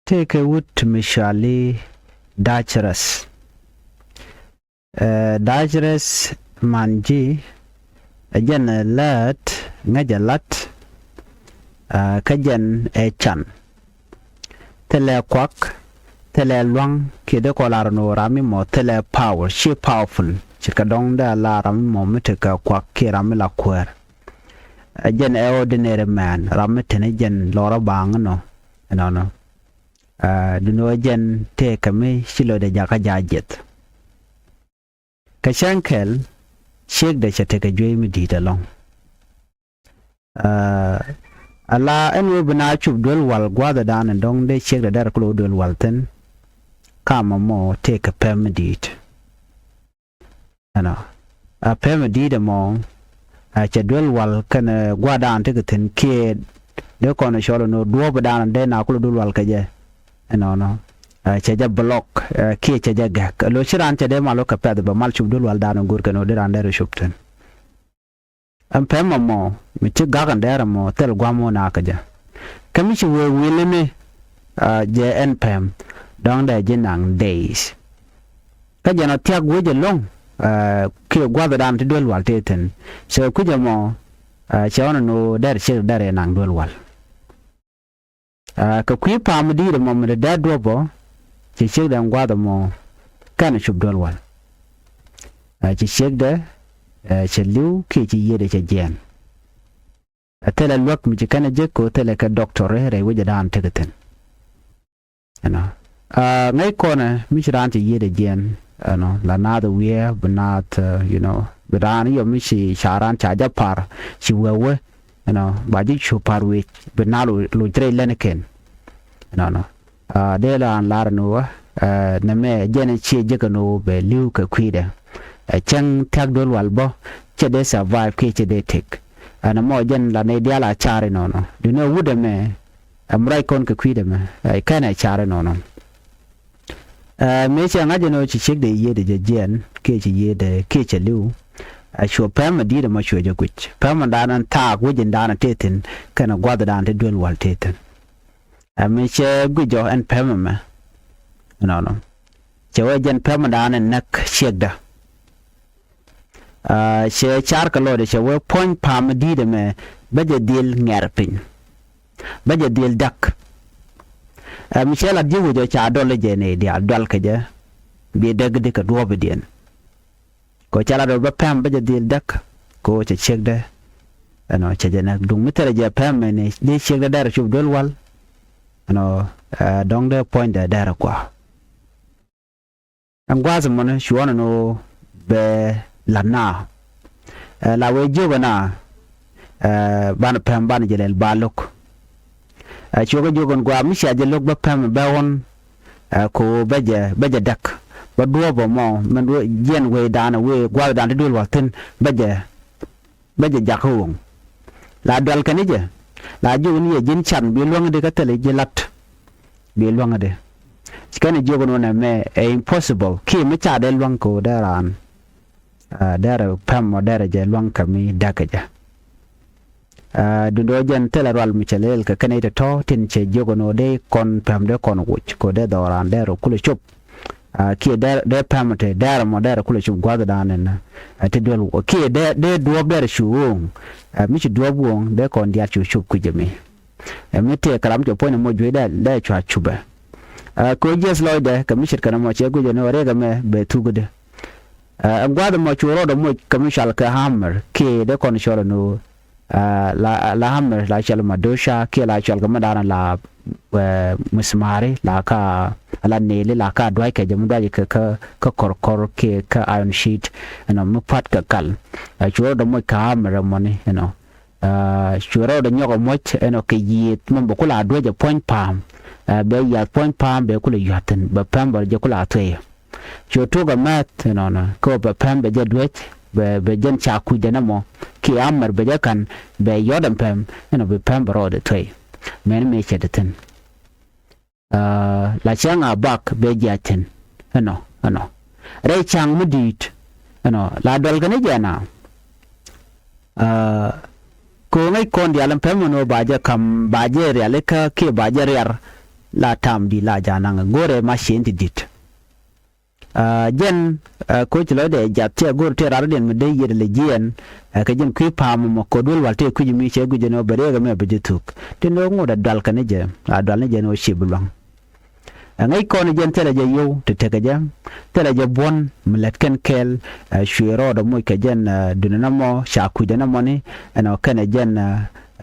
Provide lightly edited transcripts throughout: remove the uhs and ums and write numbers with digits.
take a wood to Mishali Dachras. Dachras manji ajan lat ngajalat kajan chan tele kwak tele luang kide kolar no rami mo tele power she powerful chikadong da la rami mo miteka kwak ki rami la kwer ajan ordinary man rami tene jan lora bang no no duno jen te kami shilo de jaka jajet ka shankel shek da chate ka joy mi dita long ala enwe bina chub dol wal gwada dan ndong de shek da dar klo dol walten kama mo te ka pem dit ana a pem dit mo a cha dol wal kana gwada an te ten ke de kono sholo no duo badan de na klo dol wal ka je no chaja block ki chaja gak lo chiran chade malo ka ped ba mal chubdul wal dano gur kano de rande shupten am pem mo mi chi gagan dera mo tel gwamo na kaja kami chi we wilene je en pem dong da jinang days ka jana tiag we je long ki gwada dan te dul wal teten so ku je mo chawana no der chi dare nang dul wal ka kwi pam di de mo de da dobo ci chek da ngwada mo kana chub dol wal ci chek da ci liu ki ci yede ci jen atela lok mi ci kana je ko tele ka doctor re wuje dan tegeten ana ngai kona mi ci ran ci yede jen ano la na da we banat bidan yo mi ci sharan cha ja par ci wewe ba ji chu par we benalo lo tre leneken no de la an lar no na me jene chi je no be liu ka kwide chang tag dol wal bo che de survive ki che de tek ana mo jen la ne dia la chare no du no wude me amrai kon ka kwide me kana chare no me che nga je no chi chek de ye de jen ki che ye de ki che liu sho pam di de ma sho je kuch pam da nan ta wujin da na tetin kana gwada da te dol wal teten me che gujo en pam me no che wajen pam da nan nak shegda che char ka lo de che we point pam di de me baje dil ngerpin baje dil dak me che la di wujo cha dol je ne di dal ka je bi deg de ka do be den ko chala do ba pam ba dil dak ko che chegda ano che jana dung mitere je pam ne de chegda dar chub dol wal ano dong de point da dar kwa am gwaza mon shuana no be lana la we jogana ban pam ban jelel balok choga jogon gwa mi sha je lok ba pam ba won ko baje dak ba duobo mo man yen we dana we gwa dan dul waten baje jakong la dal kanije la ju ni jin chan bi long de ka tele jilat bi long de skane jogo no na me impossible ki mi cha de long ko daran dara pam mo dara je long kami dakaja du do jen tele ral mi chelel ka kanite to tin che jogo no de kon pam de kon wuch ko de doran dero kulu chup ki de pamate dara mo dara kula chu gwada danen te dol ki de duob dara chu mi chu duob won de kon dia chu ku jeme mi te karam jo pone mo jwe da chu chuba ko jes loide ka mi shit kana mo che gujo no rega me be tugude gwada mo chu ro do mo kamishal ka hammer ki de kon shoro no la hammer la chal madosha ki la chal ga madana la musmari la ka ala nele la ka dwai ka jamu dai ka kor ke ka iron sheet mu pat ka kal churo do mo ka hammer money churo do nyogo moch ke yit mo bo kula do je point palm be ya point palm be kula yaten ba pam ba je kula twe choto ga mat ko ba pam be je dwech be jen cha ku de namo ki amar be je kan be yodam pam be pam bro de twe men me che de ten la changa bak be jaten re chang mudit la dol gane jana ko ngai kon dia lam pem no ba je kam ba je re le ka ke ba je re la tam di la janang gore machine dit jen ko ti lo de jatte gore te rar den me de yede le jien ka jen ku pam mo ko dul walte ku mi che gu jeno bare ga me be tuk tin no ngoda dal kan je a dal ne je no shibulong ngai ko ni jen tele je yo te te ga jam tele je bon mlet ken kel shuero do mo ka jen dunana mo sha ku de na mo ni ana kan jen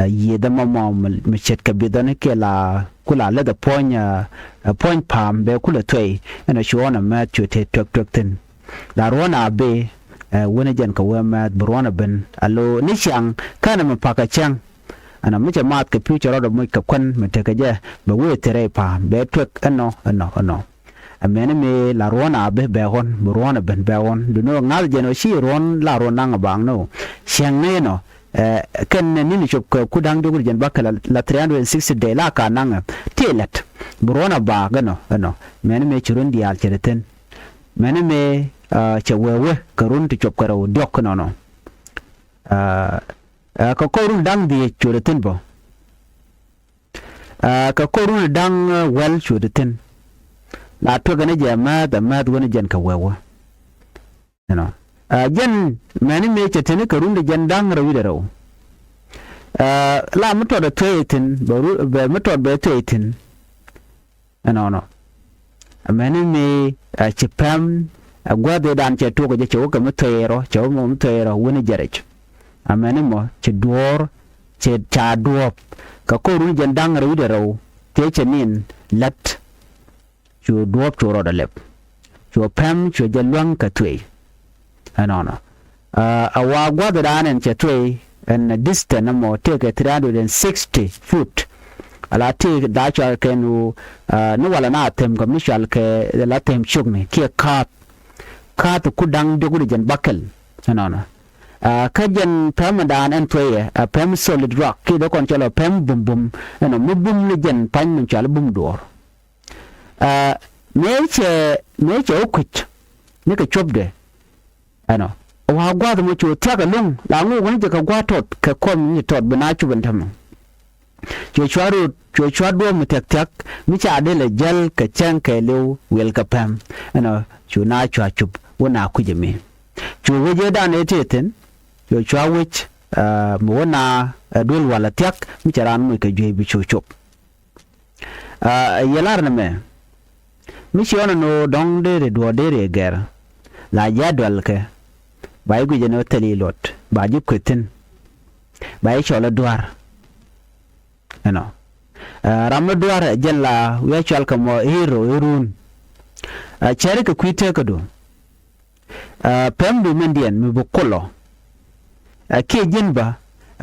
yeda mo me chet ka bidone ke la kula le da point pam be kula toy ana shuona ma chute tok tin la rona be wona jen ka wema brona ben alo ni chang kana ma paka chang ana muje mat ka future do mo ka kon me te ka je be we tere pa be tok ano amene me la rona be hon brona ben be hon du no ngal jeno shi ron la rona nga bang no chang ne no kan ni chop ku dang dogur jen bakala la 360 day la ka nanga telet brona ba gano mene me churun dial chereten mene me chewewe karun ti chop karo dok no ka korun dang di chureten bo ka korun dang wel chureten la to gane jama da mad wona jen ka wewe jen mani me chetene karun de jen dang rawi de raw la muto da tweetin baru be muto be tweetin no mani me chepam gwade dan che to je che ka mutero che mo mutero woni jerech amani mo che duor che cha duop ka korun jen dang rawi de raw te chenin lat chu duop chu ro da lep chu pam chu je luang ka twee awa gwada danen chetwe and distance mo take 360 foot ala take da cha kenu no wala na tem ko mishal ke la tem chugni ke kat ku dang de gudu jen bakal ka jen permanent and twe a pem solid rock ke do kon chalo pem bum mu bum ni jen pan mun chalo bum dor meche okuch ni ka chobde wa gwada mo chu taga lung la ngu wani ka gwatot ka kom ni tot bana chu bantam chu chwado mo tak mi cha de le jal ka chang ka lew wel ka pam chu na chu wona ku jeme chu weje da ne teten chu chawich mo wona dul wala tak mi cha ran mo ka jwe bi chu yalar na me mi shi ona no dong de do de ger la jadwal ke bay gu jeno tali lot ba ju kutin bay chola duar ram duar jalla we chal ka mo hero irun chere ka kuite ka do pembu mendian mi bokolo ke jinba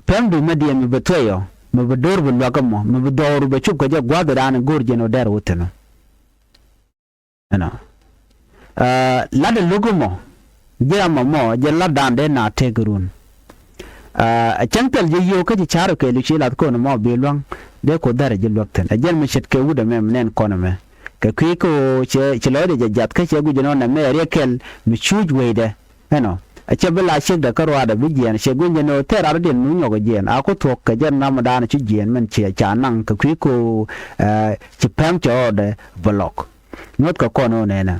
pembu mendian mi betoyo mi bodor bu lagamo mi bodor bu chuko je gwadran gor jeno der wuteno lada lugumo jama mo jella dande na tegrun champel je yo ka ji charo ke lu chila ko no mo bilwang de ko dare je lokten ajel mi chet ke wuda mem nen kono me ka ko che lo de jat ka che gu jeno na me rekel mi chuj wede a che bela che da karwa da bijian che gu jeno terar den nu nyogo jen a ko to ka jen na madana chu jen men che cha nang ka ko che pam cho de block not ka kono nena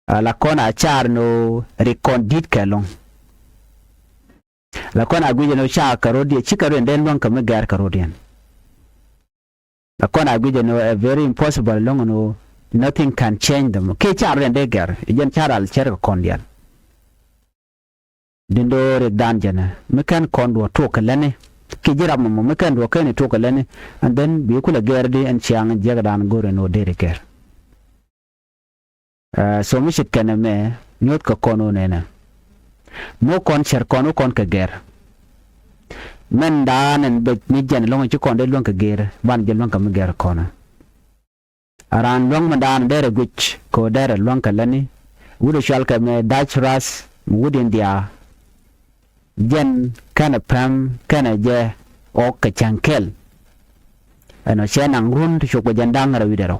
la kona char no recondit kalong la kona guje no cha karodi chikaro den long kam gar karodian la kona guje no a very impossible long no nothing can change them ke char den de gar jen charal cher kondian dindo re danjana mekan kondo to kalane ke jira mo mekan do kane to kalane and then be kula gardi and chiang jagadan gore no de ker so mi shit kana me nyot ka kono nena mo kon cher kono kon ka ger men danen be mi jan long ci kon de long ka ger ban je long ka mi ger kono aran long ma dan dere guch ko dere long ka lani wudo shal ka me dach ras wud india jen kana pam kana je o ka chankel ano shenang run to ko jandang ra widero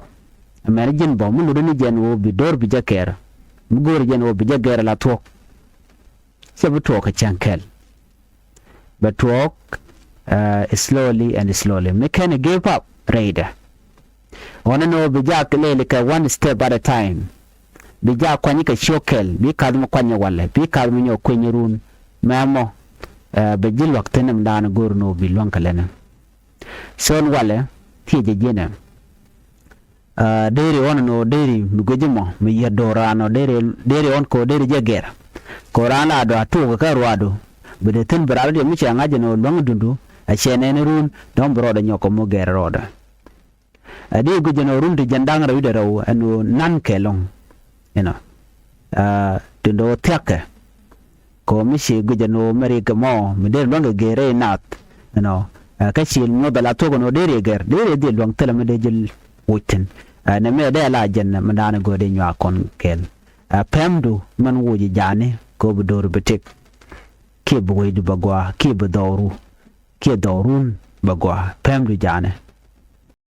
amere jen bo mu ni jen wo bi dor bi jaker mu gor jen wo bi jaker la to se bu to ka chankel but walk slowly and slowly me can give up raider Ona no bija kele ka one step at a time. Bija kwani ka shokel bi kadum kwanya wala bi kadum nyo kwenyerun mamo bejil waktenam dan gorno bi lon kalena. Son wala tije jena. Dere ona no dere nugejimo mi yadora no dere on ko dere jagera. Korana do atu ka rwado. Bede tin brado mi changa jeno long dundu a chene ne run don broda nyoko mo gera roda. Adi go jeno run de jandang ra widera anu nan kelong. Tundo tiake. Ko mi shi go jeno meri mo mi de long gere nat. Ka chil no bela to no dere ger dere de long tele me de jil wutin. Na me de la jen mandana go de nya kon kel. Pemdu man wuji jane ko budor betek. Ke boy du bagwa ke bodoru ke dorun bagwa pemdu jane